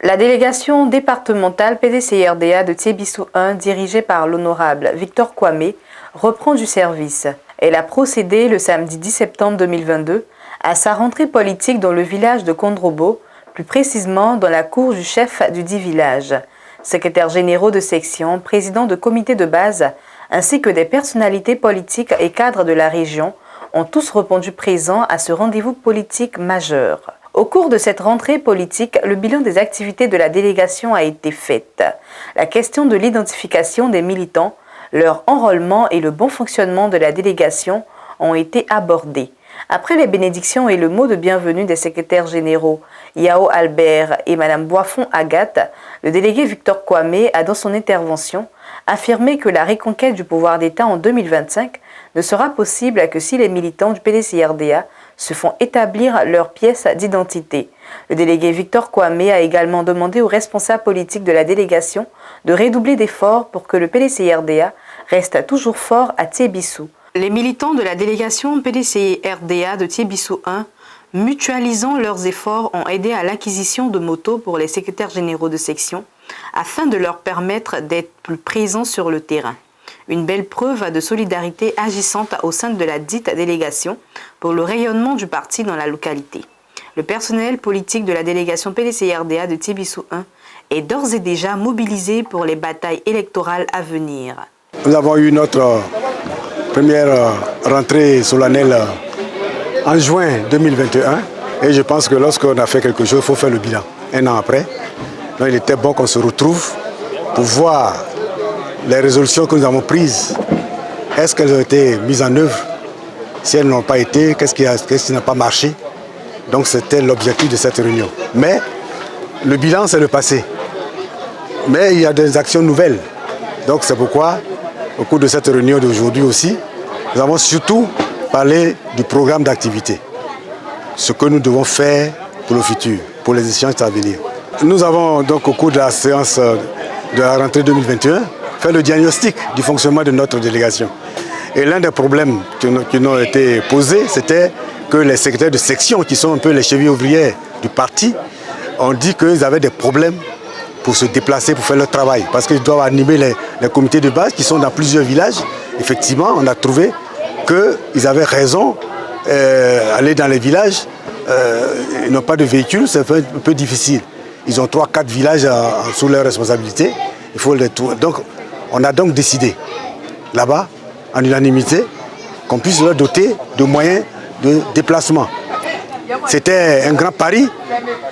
La délégation départementale PDCI-RDA de Thiébissou 1, dirigée par l'honorable Victor Kwame, reprend du service. Elle a procédé le samedi 10 septembre 2022 à sa rentrée politique dans le village de Kondrobo, plus précisément dans la cour du chef du dit village. Secrétaires généraux de section, présidents de comités de base, ainsi que des personnalités politiques et cadres de la région ont tous répondu présents à ce rendez-vous politique majeur. Au cours de cette rentrée politique, le bilan des activités de la délégation a été fait. La question de l'identification des militants, leur enrôlement et le bon fonctionnement de la délégation ont été abordés. Après les bénédictions et le mot de bienvenue des secrétaires généraux Yao Albert et Mme Boisfond Agathe, le délégué Victor Kwame a dans son intervention affirmé que la reconquête du pouvoir d'État en 2025 ne sera possible que si les militants du PDCI-RDA se font établir leurs pièces d'identité. Le délégué Victor Kwame a également demandé aux responsables politiques de la délégation de redoubler d'efforts pour que le PDCI-RDA reste toujours fort à Thiébissou. Les militants de la délégation PDCI-RDA de Thiébissou 1, mutualisant leurs efforts, ont aidé à l'acquisition de motos pour les secrétaires généraux de section afin de leur permettre d'être plus présents sur le terrain. Une belle preuve de solidarité agissante au sein de la dite délégation pour le rayonnement du parti dans la localité. Le personnel politique de la délégation PDCI-RDA de Thiébissou 1 est d'ores et déjà mobilisé pour les batailles électorales à venir. Nous avons eu notre première rentrée solennelle en juin 2021 et je pense que lorsqu'on a fait quelque chose, il faut faire le bilan. Un an après, donc il était bon qu'on se retrouve pour voir les résolutions que nous avons prises. Est-ce qu'elles ont été mises en œuvre? Si elles n'ont pas été, qu'est-ce qui n'a pas marché? Donc c'était l'objectif de cette réunion. Mais le bilan, c'est le passé. Mais il y a des actions nouvelles. Donc c'est pourquoi, au cours de cette réunion d'aujourd'hui aussi, nous avons surtout parlé du programme d'activité. Ce que nous devons faire pour le futur, pour les échéances à venir. Nous avons donc au cours de la séance de la rentrée 2021 fait le diagnostic du fonctionnement de notre délégation. Et l'un des problèmes qui nous ont été posés, c'était que les secrétaires de section, qui sont un peu les chevilles ouvrières du parti, ont dit qu'ils avaient des problèmes pour se déplacer, pour faire leur travail. Parce qu'ils doivent animer les comités de base qui sont dans plusieurs villages. Effectivement, on a trouvé qu'ils avaient raison. Aller dans les villages, ils n'ont pas de véhicules, c'est un peu difficile. Ils ont 3-4 villages sous leur responsabilité. Il faut les trouver. Donc, on a donc décidé, là-bas, en unanimité, qu'on puisse leur doter de moyens de déplacement. C'était un grand pari,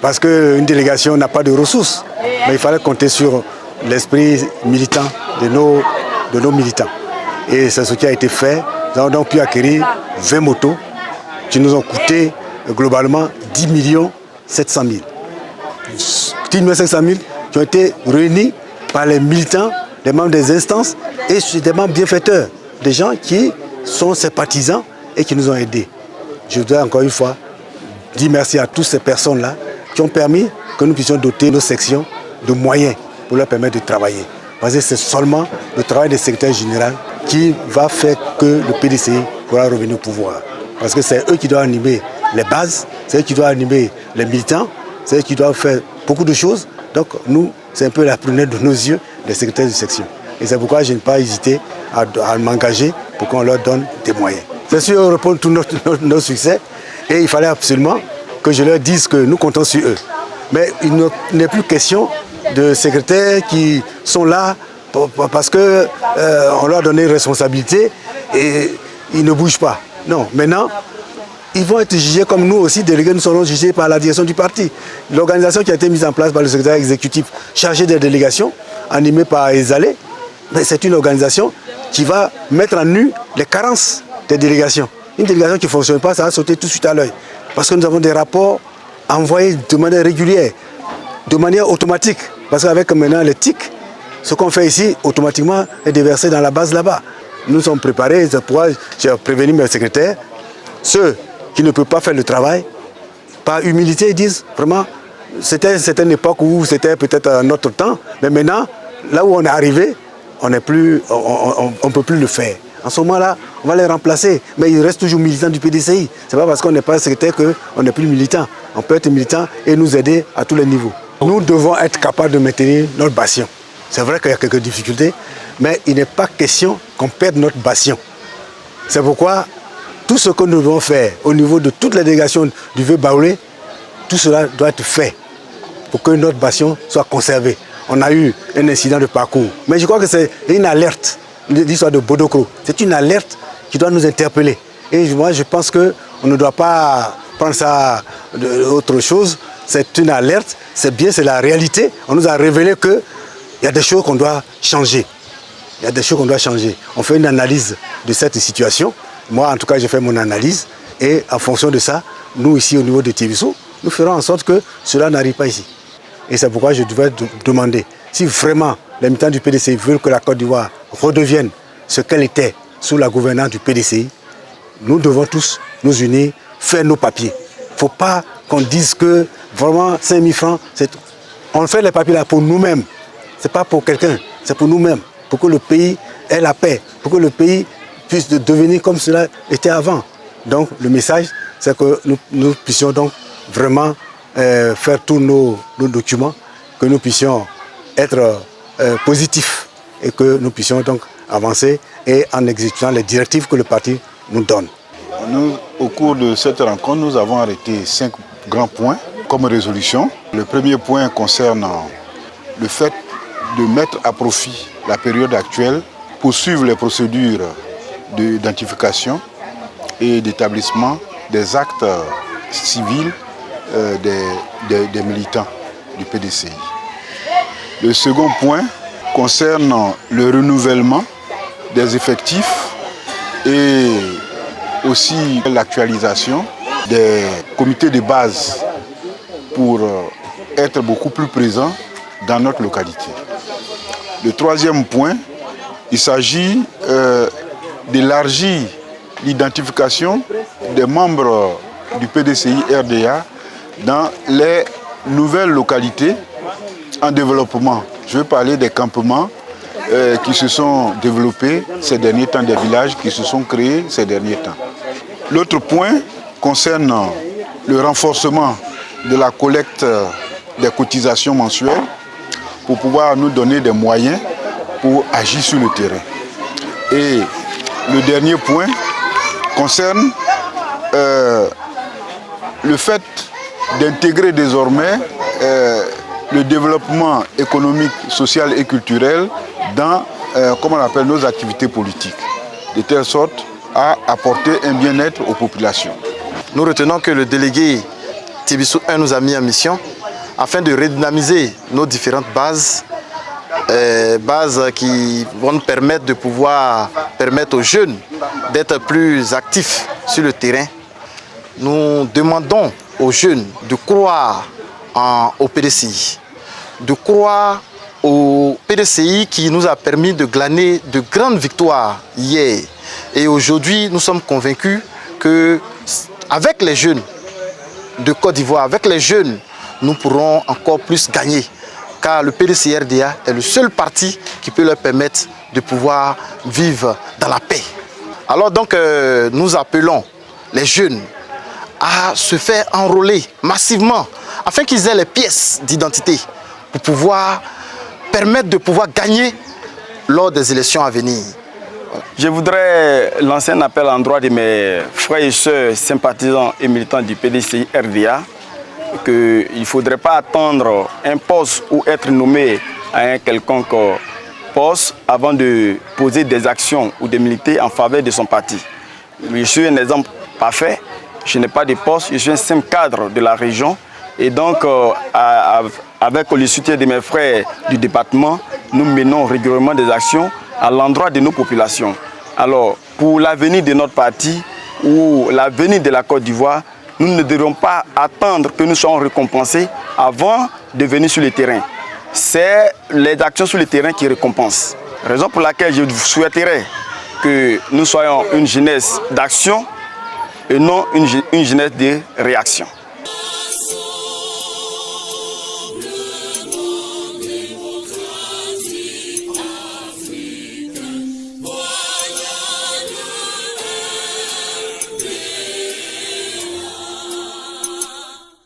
parce qu'une délégation n'a pas de ressources. Mais il fallait compter sur l'esprit militant de nos militants. Et c'est ce qui a été fait. Nous avons donc pu acquérir 20 motos qui nous ont coûté globalement 10 700 000. 10 700 000 qui ont été réunis par les militants, les membres des instances et des membres bienfaiteurs, des gens qui sont ces partisans et qui nous ont aidés. Je voudrais encore une fois dire merci à toutes ces personnes-là qui ont permis que nous puissions doter nos sections de moyens pour leur permettre de travailler. Parce que c'est seulement le travail des secrétaires généraux qui va faire que le PDCI pourra revenir au pouvoir. Parce que c'est eux qui doivent animer les bases, c'est eux qui doivent animer les militants, c'est eux qui doivent faire beaucoup de choses. Donc nous, c'est un peu la prunelle de nos yeux, les secrétaires de section. Et c'est pourquoi je n'ai pas hésité à m'engager pour qu'on leur donne des moyens. C'est sûr, on répond tous nos succès et il fallait absolument que je leur dise que nous comptons sur eux. Mais il n'est plus question de secrétaires qui sont là parce qu'on leur a donné une responsabilité et ils ne bougent pas. Non, maintenant, ils vont être jugés comme nous aussi, délégués, nous serons jugés par la direction du parti. L'organisation qui a été mise en place par le secrétaire exécutif chargé des délégations, animée par Ezalé, c'est une organisation qui va mettre en nu les carences des délégations. Une délégation qui ne fonctionne pas, ça va sauter tout de suite à l'œil. Parce que nous avons des rapports envoyés de manière régulière, de manière automatique. Parce qu'avec maintenant les TIC, ce qu'on fait ici, automatiquement, est déversé dans la base là-bas. Nous sommes préparés, c'est pourquoi j'ai prévenu mes secrétaires. Ceux qui ne peuvent pas faire le travail, par humilité, ils disent vraiment, c'était une époque où c'était peut-être un autre temps, mais maintenant, là où on est arrivé, on ne peut plus le faire. En ce moment-là, on va les remplacer, mais ils restent toujours militants du PDCI. Ce n'est pas parce qu'on n'est pas secrétaire qu'on n'est plus militant. On peut être militant et nous aider à tous les niveaux. Nous devons être capables de maintenir notre bastion. C'est vrai qu'il y a quelques difficultés, mais il n'est pas question qu'on perde notre bastion. C'est pourquoi tout ce que nous devons faire au niveau de toute la délégation du Vieux-Baoulé, tout cela doit être fait pour que notre bastion soit conservé. On a eu un incident de parcours, mais je crois que c'est une alerte, l'histoire de Bodokro. C'est une alerte qui doit nous interpeller. Et moi, je pense qu'on ne doit pas prendre ça d'autre chose. C'est une alerte, c'est bien, c'est la réalité. On nous a révélé qu'il y a des choses qu'on doit changer. Il y a des choses qu'on doit changer. On fait une analyse de cette situation. Moi, en tout cas, j'ai fait mon analyse. Et en fonction de ça, nous, ici, au niveau de Tiébissou, nous ferons en sorte que cela n'arrive pas ici. Et c'est pourquoi je devais demander si vraiment les militants du PDCI veulent que la Côte d'Ivoire redevienne ce qu'elle était sous la gouvernance du PDCI, nous devons tous nous unir, faire nos papiers. Il ne faut pas qu'on dise que vraiment 5 000 francs, on fait les papiers là pour nous-mêmes. Ce n'est pas pour quelqu'un, c'est pour nous-mêmes. Pour que le pays ait la paix, pour que le pays puisse devenir comme cela était avant. Donc le message, c'est que nous puissions donc vraiment faire tous nos documents, que nous puissions être positifs et que nous puissions donc avancer et en exécutant les directives que le parti nous donne. Au cours de cette rencontre, nous avons arrêté 5 grands points comme résolution. Le premier point concerne le fait de mettre à profit la période actuelle pour suivre les procédures d'identification et d'établissement des actes civils des militants du PDCI. Le second point concerne le renouvellement des effectifs et aussi l'actualisation des comités de base pour être beaucoup plus présents dans notre localité. Le troisième point, il s'agit d'élargir l'identification des membres du PDCI RDA dans les nouvelles localités en développement. Je veux parler des campements qui se sont développés ces derniers temps, des villages qui se sont créés ces derniers temps. L'autre point concerne le renforcement de la collecte des cotisations mensuelles pour pouvoir nous donner des moyens pour agir sur le terrain. Et le dernier point concerne le fait d'intégrer désormais le développement économique, social et culturel dans comme on appelle, nos activités politiques, de telle sorte à apporter un bien-être aux populations. Nous retenons que le délégué Tiébissou 1 nous a mis en mission afin de redynamiser nos différentes bases, bases qui vont nous permettre de pouvoir permettre aux jeunes d'être plus actifs sur le terrain. Nous demandons aux jeunes de croire au PDCI, de croire au PDCI qui nous a permis de glaner de grandes victoires hier. Et aujourd'hui, nous sommes convaincus qu'avec les jeunes de Côte d'Ivoire, avec les jeunes, nous pourrons encore plus gagner. Car le PDCI RDA est le seul parti qui peut leur permettre de pouvoir vivre dans la paix. Alors donc, nous appelons les jeunes à se faire enrôler massivement afin qu'ils aient les pièces d'identité pour pouvoir permettre de pouvoir gagner lors des élections à venir. Je voudrais lancer un appel à l'endroit de mes frères et sœurs sympathisants et militants du PDCI RDA qu'il ne faudrait pas attendre un poste ou être nommé à un quelconque poste avant de poser des actions ou de militer en faveur de son parti. Je suis un exemple parfait, je n'ai pas de poste, je suis un simple cadre de la région et donc avec le soutien de mes frères du département, nous menons régulièrement des actions à l'endroit de nos populations. Alors, pour l'avenir de notre parti ou l'avenir de la Côte d'Ivoire, nous ne devrons pas attendre que nous soyons récompensés avant de venir sur le terrain. C'est les actions sur le terrain qui récompensent. Raison pour laquelle je souhaiterais que nous soyons une jeunesse d'action et non une jeunesse de réaction.